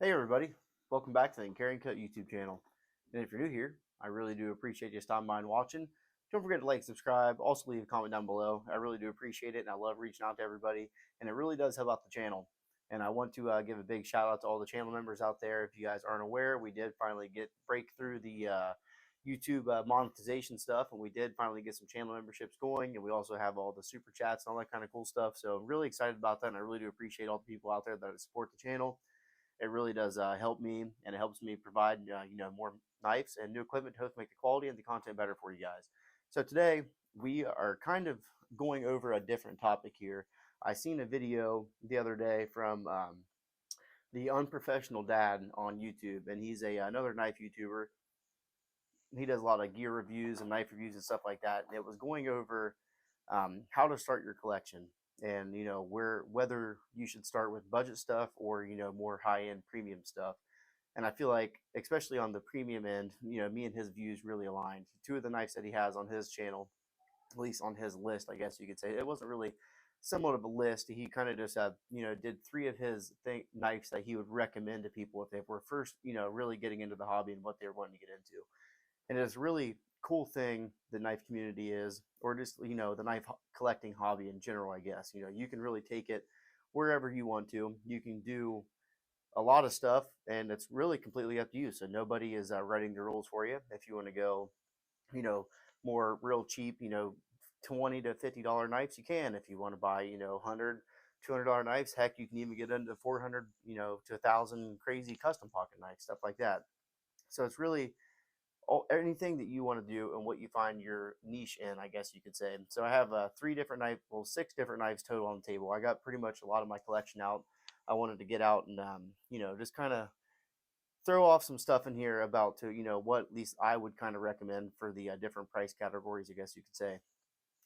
Hey everybody, welcome back to the Carryandcut YouTube channel. And if you're new here, I really do appreciate you stopping by and watching. Don't forget to like, subscribe, also leave a comment down below. I really do appreciate it, and I love reaching out to everybody, and it really does help out the channel. And I want to give a big shout out to all the channel members out there. If you guys aren't aware, we did finally break through the YouTube monetization stuff, and we did finally get some channel memberships going, and we also have all the super chats and all that kind of cool stuff. So I'm really excited about that, and I really do appreciate all the people out there that support the channel. It really does help me, and it helps me provide more knives and new equipment to help make the quality and the content better for you guys. So today we are kind of going over a different topic here. I seen a video the other day from the Unprofessional Dad on YouTube, and he's another knife YouTuber. He does a lot of gear reviews and knife reviews and stuff like that. And it was going over how to start your collection, and whether you should start with budget stuff or more high-end premium stuff. And I feel like, especially on the premium end, me and his views really aligned. Two of the knives that he has on his channel, at least on his list, I guess you could say, it wasn't really somewhat of a list. He kind of just did three of his knives that he would recommend to people if they were first really getting into the hobby and what they were wanting to get into. And it's a really cool thing the knife community is, or just the knife collecting hobby in general. I guess you can really take it wherever you want to. You can do a lot of stuff, and it's really completely up to you. So nobody is writing the rules for you. If you want to go, you know, more real cheap, $20 to $50 knives, you can. If you want to buy, 100 $200 knives, heck, you can even get into 400, to 1,000 crazy custom pocket knives, stuff like that. So it's really anything that you want to do and what you find your niche in, I guess you could say. So I have six different knives total on the table. I got pretty much a lot of my collection out. I wanted to get out and just kind of throw off some stuff in here about to what at least I would kind of recommend for the different price categories, I guess you could say.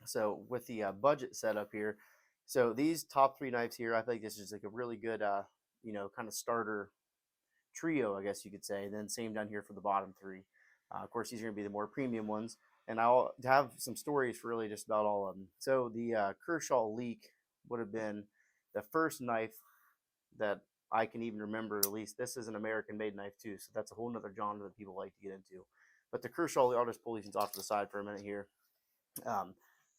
So with the budget setup here, so these top three knives here, I think this is like a really good kind of starter trio, I guess you could say. And then same down here for the bottom three. Of course, these are going to be the more premium ones. And I'll have some stories for really just about all of them. So the Kershaw Leak would have been the first knife that I can even remember. At least this is an American-made knife too, so that's a whole nother genre that people like to get into. But the Kershaw, I'll just pull these off to the side for a minute here. Um,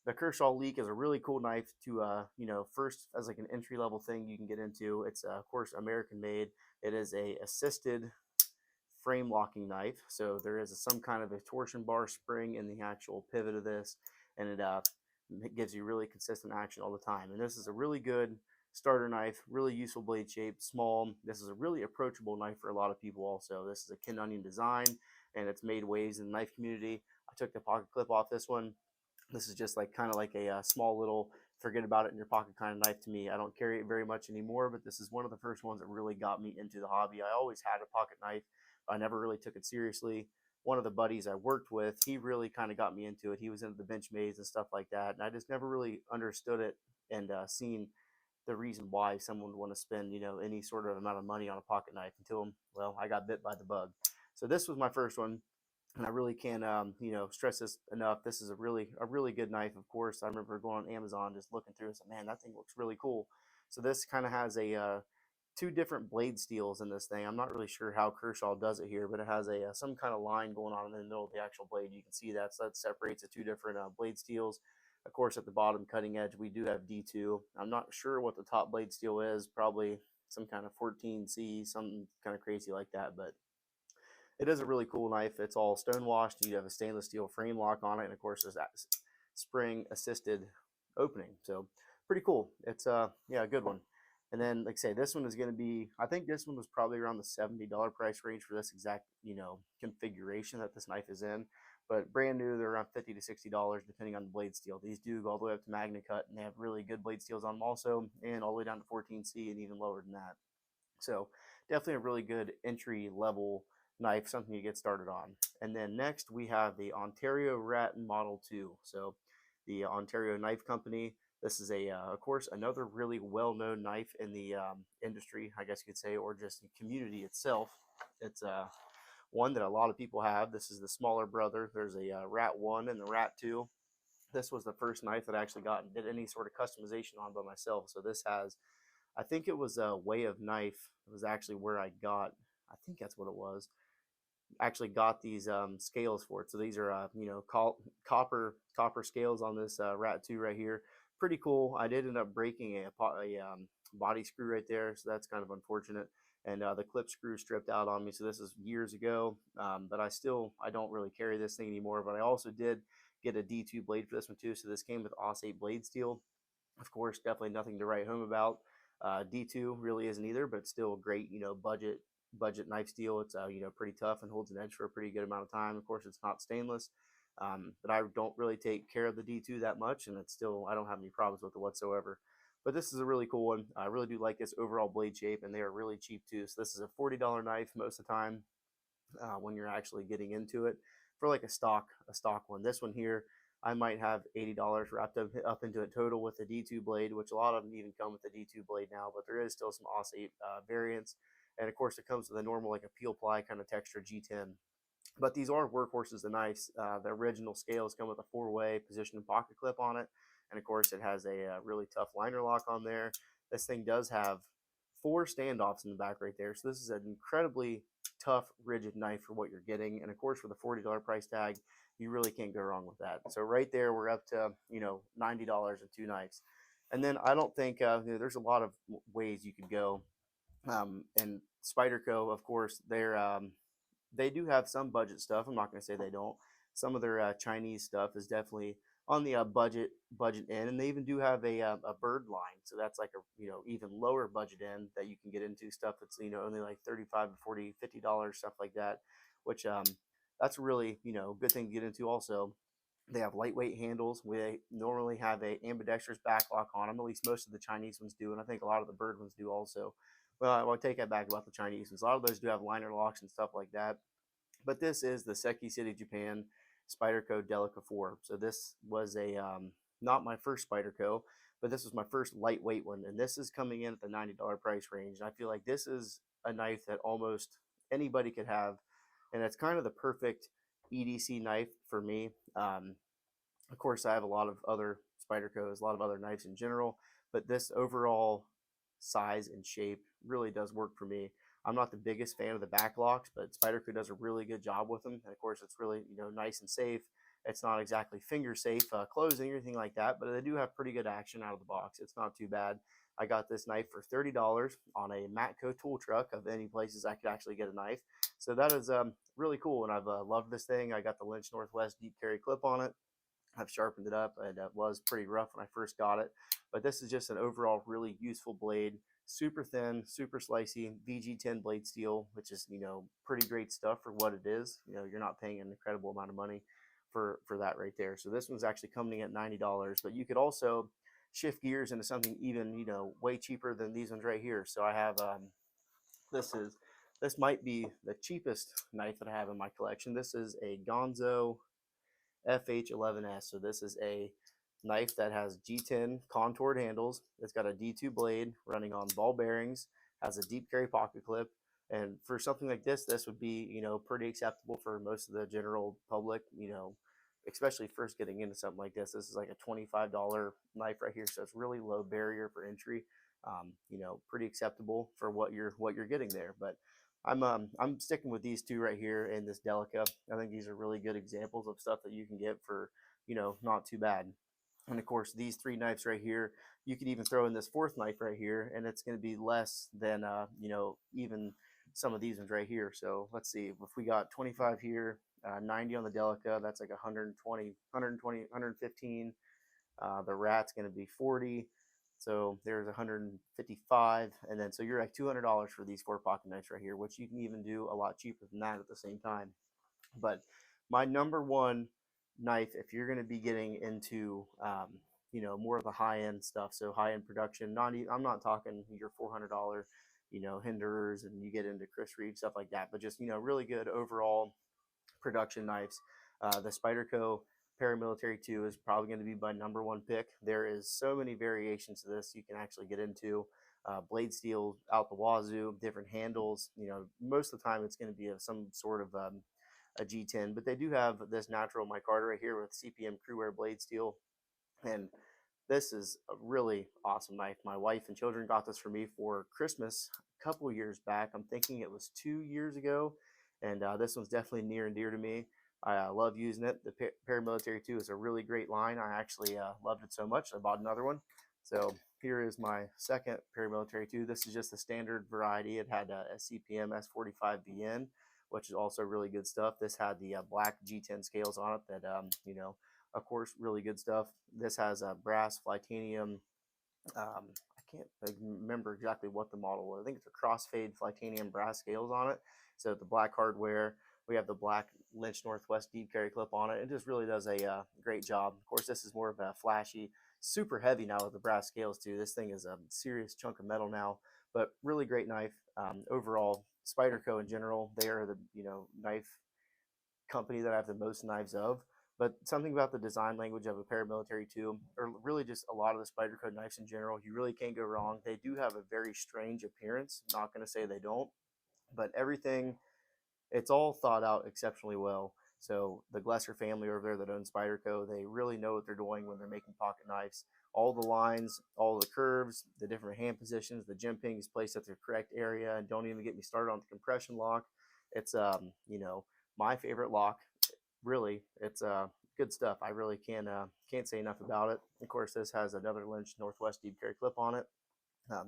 the Kershaw Leak is a really cool knife to, first as like an entry level thing you can get into. It's of course American made. It is a assisted frame locking knife, so there is some kind of a torsion bar spring in the actual pivot of this, and it gives you really consistent action all the time. And this is a really good starter knife, really useful blade shape, small. This is a really approachable knife for a lot of people also. This is a Ken Onion design, and it's made waves in the knife community. I took the pocket clip off this one. This is just like kind of like a small little forget about it in your pocket kind of knife to me. I don't carry it very much anymore, but this is one of the first ones that really got me into the hobby. I always had a pocket knife, but I never really took it seriously. One of the buddies I worked with, he really kind of got me into it. He was into the bench maze and stuff like that, and I just never really understood it and seen the reason why someone would want to spend any sort of amount of money on a pocket knife until, well, I got bit by the bug. So this was my first one, and I really can't stress this enough. This is a really good knife. Of course, I remember going on Amazon just looking through and said, man, that thing looks really cool. So this kind of has a two different blade steels in this thing. I'm not really sure how Kershaw does it here, but it has a some kind of line going on in the middle of the actual blade. You can see that, so that separates the two different blade steels. Of course, at the bottom cutting edge, we do have D2. I'm not sure what the top blade steel is, probably some kind of 14C, something kind of crazy like that, but it is a really cool knife. It's all stone washed. You have a stainless steel frame lock on it, and of course there's that spring assisted opening. So pretty cool. It's a good one. And then, like I say, this one is going to be, I think this one was probably around the $70 price range for this exact configuration that this knife is in. But brand new, they're around $50 to $60 depending on the blade steel. These do go all the way up to Magna Cut, and they have really good blade steels on them also, and all the way down to 14C and even lower than that. So definitely a really good entry level knife, something you get started on. And then next we have the Ontario Rat Model 2. So the Ontario Knife Company. This is of course, another really well-known knife in the industry, I guess you could say, or just the community itself. It's one that a lot of people have. This is the smaller brother. There's a Rat 1 and the Rat 2. This was the first knife that I actually got and did any sort of customization on by myself. So this has I think it was a Way of Knife. It was actually where I got, I think that's what it was. Actually got these scales for it. So these are copper scales on this Rat 2 right here. Pretty cool. I did end up breaking a body screw right there, so that's kind of unfortunate. And the clip screw stripped out on me. So this is years ago, but I don't really carry this thing anymore. But I also did get a D2 blade for this one too. So this came with Aus-8 blade steel. Of course, definitely nothing to write home about. D2 really isn't either, but it's still a great, budget knife steel. It's pretty tough and holds an edge for a pretty good amount of time. Of course, it's not stainless, but I don't really take care of the D2 that much, and I don't have any problems with it whatsoever. But this is a really cool one. I really do like this overall blade shape, and they are really cheap too. So this is a $40 knife most of the time when you're actually getting into it for like a stock one. This one here, I might have $80 wrapped up into it total with the D2 blade, which a lot of them even come with the D2 blade now, but there is still some Aus-8 variants. And of course, it comes with a normal, like a peel ply kind of texture G10. But these are workhorses, the knives. The original scales come with a 4-way position and pocket clip on it. And of course, it has a really tough liner lock on there. This thing does have 4 standoffs in the back right there. So this is an incredibly tough, rigid knife for what you're getting. And of course, with a $40 price tag, you really can't go wrong with that. So right there, we're up to, $90 and 2 knives. And then I don't think, there's a lot of ways you could go. And Spyderco, of course, they do have some budget stuff. I'm not going to say they don't. Some of their Chinese stuff is definitely on the budget end, and they even do have a bird line. So that's like a even lower budget end that you can get into stuff that's only like 35 to 40, $50 stuff like that, which that's really good thing to get into also. They have lightweight handles. We normally have a ambidextrous back lock on them. At least most of the Chinese ones do, and I think a lot of the bird ones do also. Well, I'll take that back about the Chinese ones. A lot of those do have liner locks and stuff like that. But this is the Seki City, Japan Spyderco Delica 4. So this was not my first Spyderco, but this was my first lightweight one. And this is coming in at the $90 price range. And I feel like this is a knife that almost anybody could have. And it's kind of the perfect EDC knife for me. Of course, I have a lot of other Spydercos, a lot of other knives in general, but this overall size and shape really does work for me. I'm not the biggest fan of the back locks, but Spyderco does a really good job with them. And of course, it's really nice and safe. It's not exactly finger safe closing or anything like that, but they do have pretty good action out of the box. It's not too bad. I got this knife for $30 on a Matco tool truck of any places I could actually get a knife. So that is really cool, and I've loved this thing. I got the Lynch Northwest deep carry clip on it. I've sharpened it up, and it was pretty rough when I first got it. But this is just an overall really useful blade. Super thin, super slicey, VG10 blade steel, which is, pretty great stuff for what it is. You're not paying an incredible amount of money for that right there. So this one's actually coming in at $90, but you could also shift gears into something even, way cheaper than these ones right here. So I have, this might be the cheapest knife that I have in my collection. This is a Gonzo FH11S. So this is a knife that has G10 contoured handles. It's got a D2 blade running on ball bearings, has a deep carry pocket clip. And for something like this would be, pretty acceptable for most of the general public, especially first getting into something like this. This is like a $25 knife right here. So it's really low barrier for entry. Pretty acceptable for what you're getting there. But I'm sticking with these two right here in this Delica. I think these are really good examples of stuff that you can get for, not too bad. And of course, these 3 knives right here, you could even throw in this 4th knife right here, and it's going to be less than, even some of these ones right here. So let's see, if we got 25 here, 90 on the Delica, that's like 115. The Rat's going to be 40. So there's 155, and then so you're like $200 for these 4 pocket knives right here, which you can even do a lot cheaper than that at the same time. But my number one knife, if you're going to be getting into more of the high end stuff, so high end production, I'm not talking your $400 Hinderers, and you get into Chris Reeve stuff like that, but just really good overall production knives. The Spyderco Paramilitary 2 is probably going to be my number one pick. There is so many variations to this you can actually get into. Blade steel out the wazoo, different handles. Most of the time it's going to be some sort of a G10, but they do have this natural micarta right here with CPM Crewwear blade steel. And This is a really awesome knife. My wife and children got this for me for Christmas a couple years back. I'm thinking it was 2 years ago, and this one's definitely near and dear to me. I love using it. The Paramilitary 2 is a really great line. I actually loved it so much I bought another one. So here is my second Paramilitary 2. This is just the standard variety. It had a CPM S45BN, which is also really good stuff. This had the black G10 scales on it that, of course, really good stuff. This has a brass Flytanium. I can't remember exactly what the model was. I think it's a crossfade Flytanium brass scales on it. So the black hardware. We have the black Lynch Northwest deep carry clip on it. It just really does a great job. Of course, this is more of a flashy, super heavy now with the brass scales too. This thing is a serious chunk of metal now, but really great knife. Overall, Spyderco in general, they are the knife company that I have the most knives of. But something about the design language of a Paramilitary 2, or really just a lot of the Spyderco knives in general, you really can't go wrong. They do have a very strange appearance. Not going to say they don't, but everything, it's all thought out exceptionally well. So the Glesser family over there that owns Spyderco, they really know what they're doing when they're making pocket knives. All the lines, all the curves, the different hand positions, the jimping is placed at the correct area, and don't even get me started on the compression lock. It's my favorite lock. Really, it's good stuff. I really can't say enough about it. Of course, this has another Lynch Northwest deep carry clip on it.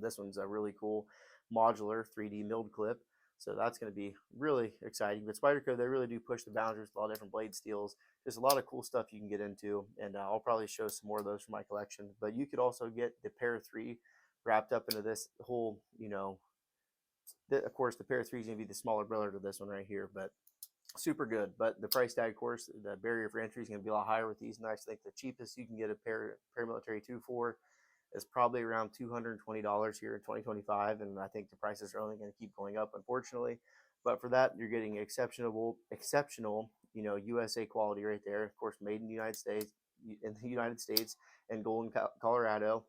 This one's a really cool modular 3D milled clip. So that's going to be really exciting. But Spyderco, they really do push the boundaries with all different blade steels. There's a lot of cool stuff you can get into, and I'll probably show some more of those from my collection. But you could also get the Para 3 wrapped up into this whole, of course, the Para 3 is going to be the smaller brother to this one right here, but super good. But the price tag, of course, the barrier for entry is going to be a lot higher with these knives. I think the cheapest you can get a Paramilitary 2 for is probably around $220 here in 2025, and I think the prices are only going to keep going up, unfortunately. But for that, you're getting exceptional, USA quality right there. Of course, made in the United States, and Golden, Colorado.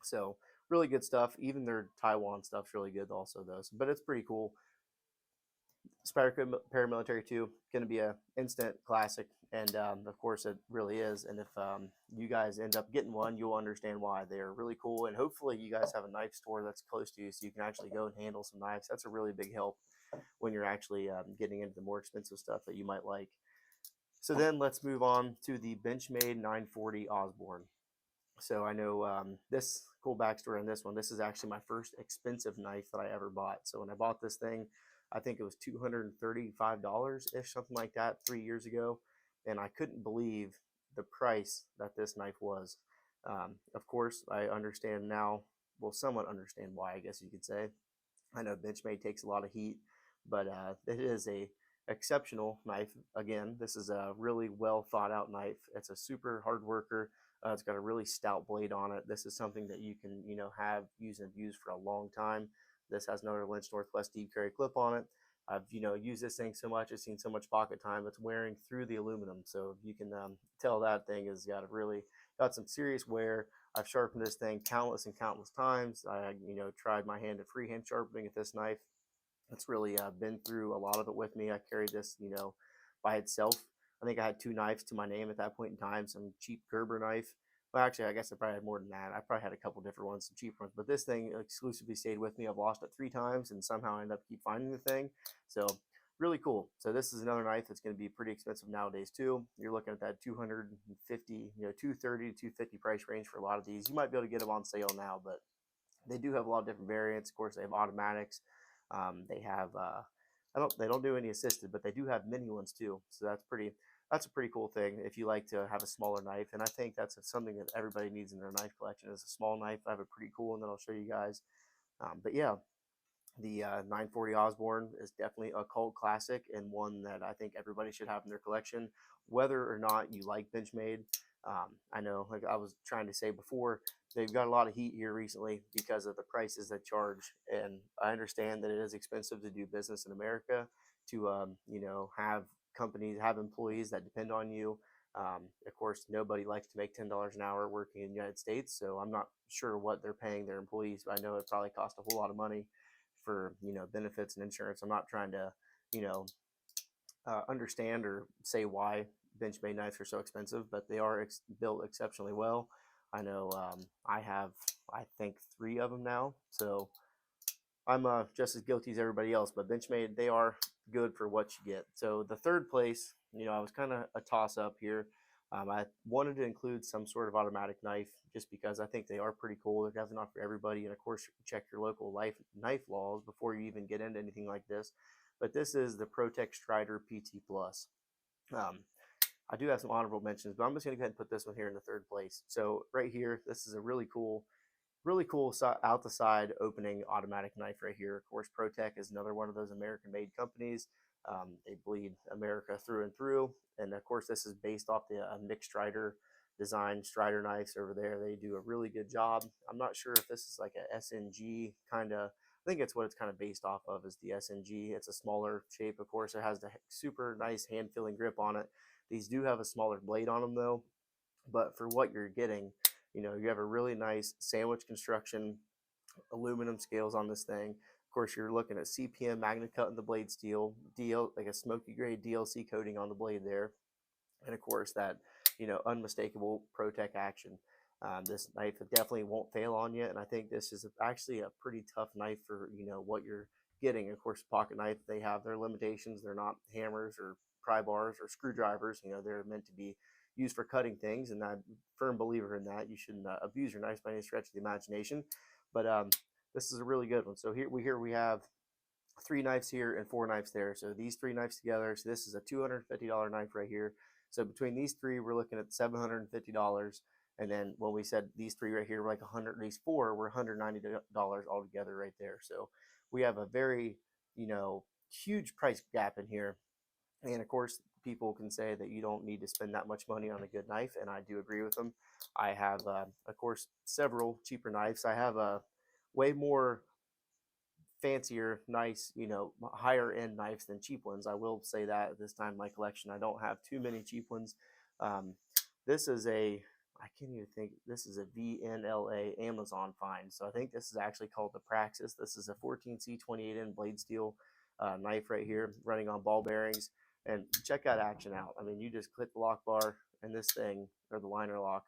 So really good stuff. Even their Taiwan stuff's really good also, though. But it's pretty cool. Spyderco Paramilitary 2 going to be a instant classic, and of course it really is. And if you guys end up getting one, you'll understand why. They're really cool, and hopefully you guys have a knife store that's close to you so you can actually go and handle some knives. That's a really big help when you're actually getting into the more expensive stuff that you might like. So then let's move on to the Benchmade 940 Osborne. So I know this cool backstory on this one. This is actually my first expensive knife that I ever bought. So when I bought this thing, I think it was $235-ish, something like that, 3 years ago. And I couldn't believe the price that this knife was. Of course, I understand now, well, somewhat understand why, I guess you could say. I know Benchmade takes a lot of heat, but it is a exceptional knife. Again, this is a really well thought out knife. It's a super hard worker. It's got a really stout blade on it. This is something that you can, have use and abuse for a long time. This has another Lynch Northwest deep carry clip on it. I've, used this thing so much. I've seen so much pocket time. It's wearing through the aluminum. So you can tell that thing has got some serious wear. I've sharpened this thing countless and countless times. I, tried my hand at freehand sharpening at this knife. It's really been through a lot of it with me. I carried this, by itself. I think I had 2 knives to my name at that point in time, some cheap Gerber knife. Well, actually, I guess I probably had more than that. I probably had a couple different ones, some cheap ones. But this thing exclusively stayed with me. I've lost it 3 times, and somehow I end up keep finding the thing. So really cool. So this is another knife that's going to be pretty expensive nowadays too. You're looking at that 250, 230 to 250 price range for a lot of these. You might be able to get them on sale now, but they do have a lot of different variants. Of course, they have automatics. They have they don't do any assisted, but they do have mini ones too. So that's a pretty cool thing if you like to have a smaller knife. And I think that's something that everybody needs in their knife collection is a small knife. I have a pretty cool one that I'll show you guys. But yeah, the 940 Osborne is definitely a cult classic and one that I think everybody should have in their collection, whether or not you like Benchmade. I know, like I was trying to say before, they've got a lot of heat here recently because of the prices they charge, and I understand that it is expensive to do business in America, to have companies, have employees that depend on you. Of course, nobody likes to make $10 an hour working in the United States, so I'm not sure what they're paying their employees, but I know it probably costs a whole lot of money for benefits and insurance. I'm not trying to understand or say why Benchmade knives are so expensive, but they are built exceptionally well. I know I have, I think, 3 of them now. So I'm just as guilty as everybody else, but Benchmade, they are good for what you get. So the third place, I was kind of a toss up here. I wanted to include some sort of automatic knife just because I think they are pretty cool. They're definitely not for everybody. And of course, check your local knife laws before you even get into anything like this. But this is the ProTech Strider PT Plus. Um, I do have some honorable mentions, but I'm just going to go ahead and put this one here in the third place. So right here, this is a really cool out the side opening automatic knife right here. Of course, ProTech is another one of those American-made companies. They bleed America through and through. And of course, this is based off the mixed Strider design Strider knives over there. They do a really good job. I'm not sure if this is like a SNG kind of. I think it's what it's kind of based off of is the SNG. It's a smaller shape, of course. It has the super nice hand-feeling grip on it. These do have a smaller blade on them though, but for what you're getting, you have a really nice sandwich construction, aluminum scales on this thing. Of course, you're looking at CPM magnet cut in the blade steel, like a smoky gray DLC coating on the blade there, and of course that unmistakable ProTech action. This knife definitely won't fail on you, and I think this is actually a pretty tough knife for what you're getting. Of course, pocket knife, they have their limitations. They're not hammers or pry bars or screwdrivers. They're meant to be used for cutting things, and I'm a firm believer in that. You shouldn't abuse your knives by any stretch of the imagination. But this is a really good one. So here we have 3 knives here and 4 knives there. So these 3 knives together, so this is a $250 knife right here. So between these 3, we're looking at $750. And then when we said these 3 right here, we're like 100, these 4 were $190 altogether right there. So we have a very, huge price gap in here. And of course, people can say that you don't need to spend that much money on a good knife, and I do agree with them. I have, of course, several cheaper knives. I have a way more fancier, nice, higher end knives than cheap ones. I will say that at this time in my collection, I don't have too many cheap ones. Um, this is I can't even think, this is a VNLA Amazon find. So I think this is actually called the Praxis. This is a 14C 28N blade steel knife right here, running on ball bearings. And check that action out. I mean, you just click the lock bar and this thing, or the liner lock,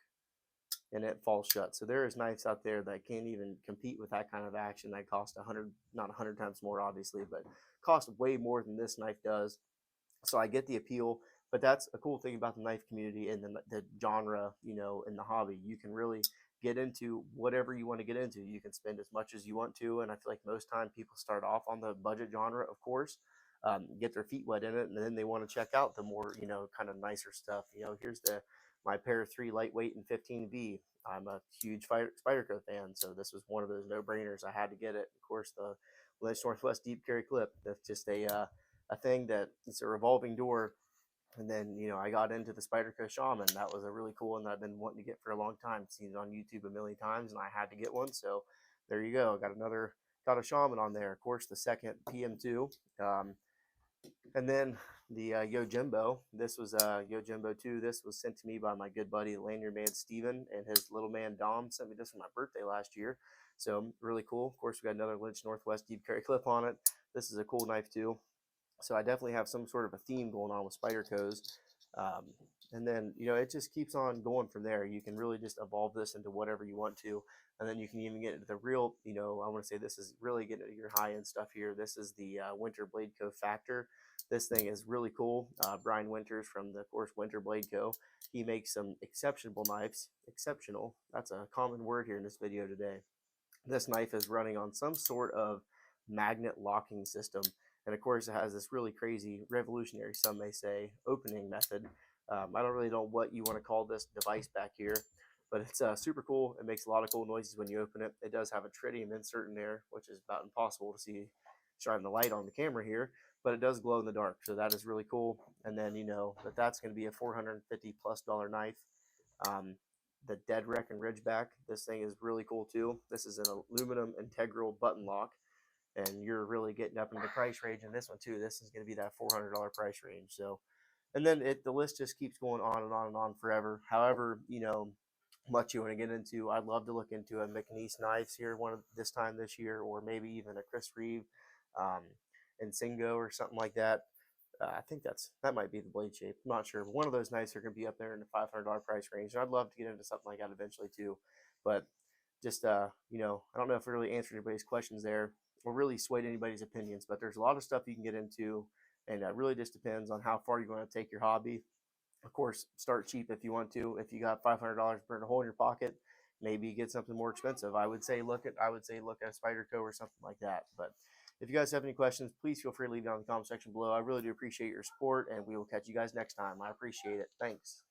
and it falls shut. So there is knives out there that can't even compete with that kind of action that cost 100, not 100 times more obviously, but cost way more than this knife does. So I get the appeal, but that's a cool thing about the knife community and the genre, in the hobby. You can really get into whatever you want to get into. You can spend as much as you want to, and I feel like most time people start off on the budget genre, of course, get their feet wet in it, and then they want to check out the more, kind of nicer stuff. Here's my pair 3 lightweight and 15V. I'm a huge Spyderco fan, so this was one of those no-brainers. I had to get it. Of course, the Lynch Northwest deep carry clip. That's just a thing that it's a revolving door. And then, I got into the Spyderco Shaman. That was a really cool one that I've been wanting to get for a long time. Seen it on YouTube a million times, and I had to get one. So there you go. Got a Shaman on there. Of course, the second PM2. And then the Yojimbo. This was Yojimbo 2. This was sent to me by my good buddy Lanyard Man Steven, and his little man Dom sent me this for my birthday last year. So really cool. Of course, we got another Lynch Northwest deep carry clip on it. This is a cool knife too. So I definitely have some sort of a theme going on with Spydercos. And then, it just keeps on going from there. You can really just evolve this into whatever you want to. And then you can even get into the real, I want to say this is really getting into your high-end stuff here. This is the Winter Blade Co. Factor. This thing is really cool. Brian Winters from the, of course, Winter Blade Co. He makes some exceptional knives. Exceptional. That's a common word here in this video today. This knife is running on some sort of magnet locking system. And of course, it has this really crazy, revolutionary, some may say, opening method. I don't really know what you want to call this device back here, but it's super cool. It makes a lot of cool noises when you open it. It does have a tritium insert in there, which is about impossible to see shining the light on the camera here, but it does glow in the dark, so that is really cool. And then that's going to be a $450+ knife. The Dead Wreck and Ridgeback, this thing is really cool too. This is an aluminum integral button lock, and you're really getting up into the price range in this one too. This is going to be that $400 price range. So, and then the list just keeps going on and on and on forever. However, much you want to get into, I'd love to look into a McNeese knives here this time this year, or maybe even a Chris Reeve, Singo or something like that. I think that might be the blade shape. I'm not sure, but one of those knives are going to be up there in the $500 price range. And I'd love to get into something like that eventually too. But just you know, I don't know if it really answered anybody's questions there or really swayed anybody's opinions. But there's a lot of stuff you can get into, and it really just depends on how far you're going to take your hobby. Of course, start cheap if you want to. If you got $500 burn a hole in your pocket, maybe get something more expensive. I would say look at a Spyderco or something like that. But if you guys have any questions, please feel free to leave it down in the comment section below. I really do appreciate your support, and we will catch you guys next time. I appreciate it. Thanks.